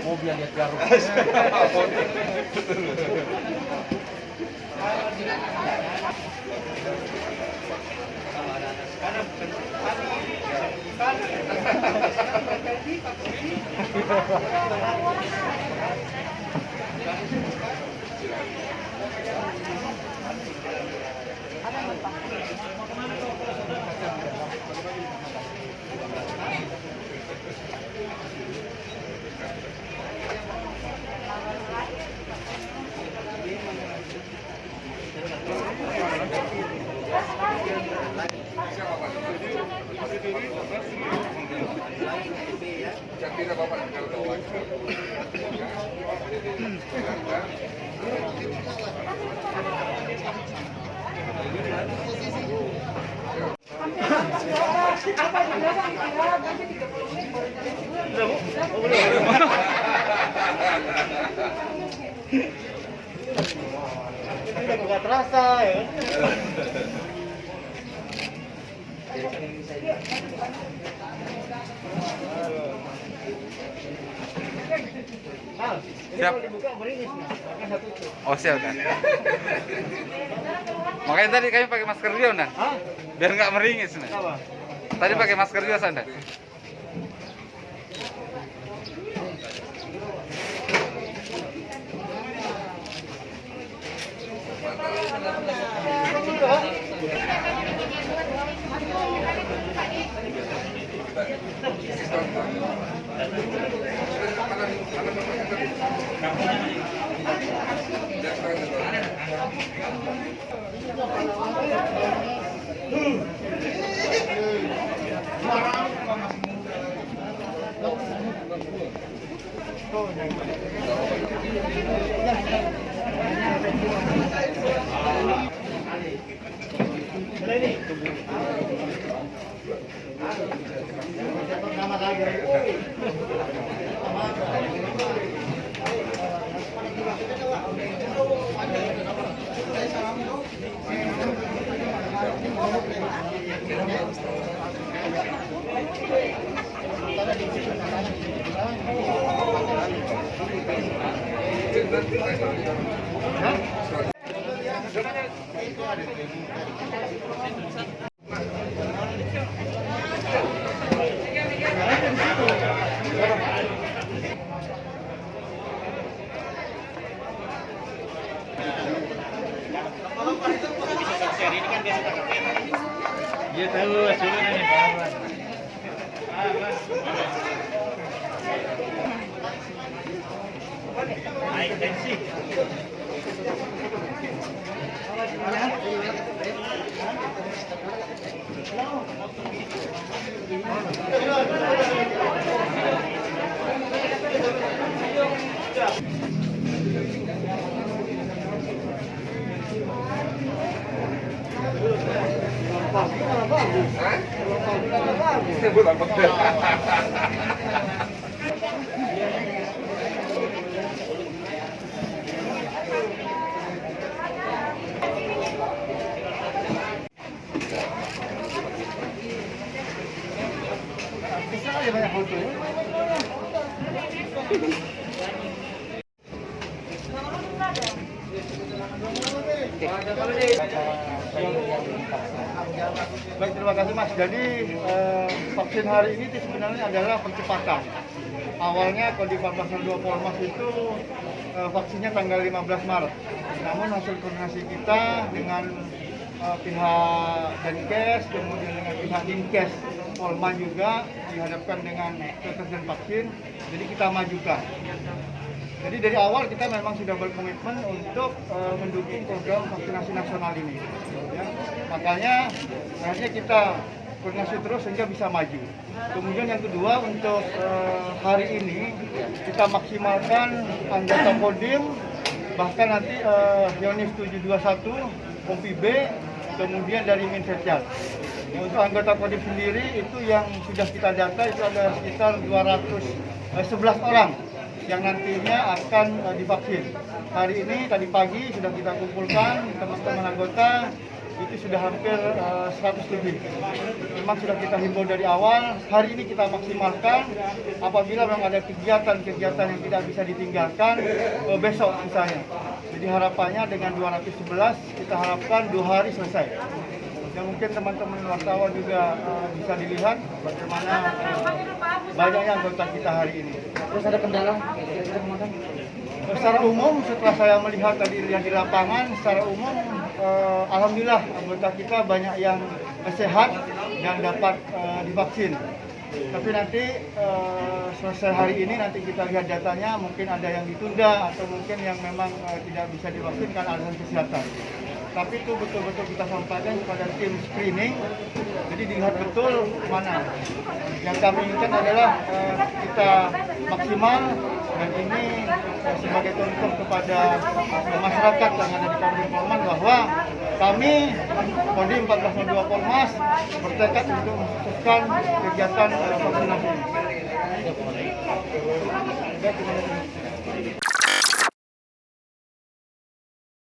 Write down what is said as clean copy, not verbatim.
Mobil lihat garuk. Nggak terasa ya. Siap. Oh siap kan. Makanya tadi kami pakai masker juga nah. Biar nggak meringis nah. Tadi pakai masker juga Sanda. Dia tahu hasilnya nih Pak. Naik tensi. Banyak foto. Baik, terima kasih Mas. Jadi vaksin hari ini sebenarnya adalah percepatan. Awalnya kalau di 1402 Polmas itu vaksinnya tanggal 15 Maret. Namun hasil koordinasi kita dengan pihak Denkes, kemudian dengan pihak Dinkes Polma juga dihadapkan dengan ketersediaan vaksin, jadi kita majukan. Jadi dari awal kita memang sudah berkomitmen untuk mendukung program vaksinasi nasional ini. Ya. Makanya akhirnya kita koordinasi terus sehingga bisa maju. Kemudian yang kedua, untuk hari ini kita maksimalkan anggota Kodim, bahkan nanti Yonif 721, Kompi B, kemudian dari Minsetjal. Untuk anggota Kodim sendiri itu yang sudah kita data itu ada sekitar 211 orang yang nantinya akan divaksin. Hari ini tadi pagi sudah kita kumpulkan teman-teman anggota, itu sudah hampir 100 lebih. Memang sudah kita himbau dari awal, hari ini kita maksimalkan. Apabila memang ada kegiatan-kegiatan yang tidak bisa ditinggalkan, besok misalnya. Jadi harapannya dengan 211 kita harapkan 2 hari selesai. Dan mungkin teman-teman wartawan juga bisa dilihat bagaimana banyaknya anggota kita hari ini. Terus ada kendala? Secara umum, setelah saya melihat tadi lihat di lapangan, secara umum alhamdulillah anggota kita banyak yang sehat dan dapat divaksin. Tapi nanti selesai hari ini nanti kita lihat datanya, mungkin ada yang ditunda atau mungkin yang memang tidak bisa divaksin karena alasan kesehatan. Tapi itu betul-betul kita sampaikan kepada tim screening, jadi dilihat betul mana. Yang kami inginkan adalah kita maksimal, dan ini sebagai contoh kepada masyarakat yang ada di Kabupaten Polman bahwa kami Kodim 1402 Polmas bertekad untuk mensukseskan kegiatan vaksinasi.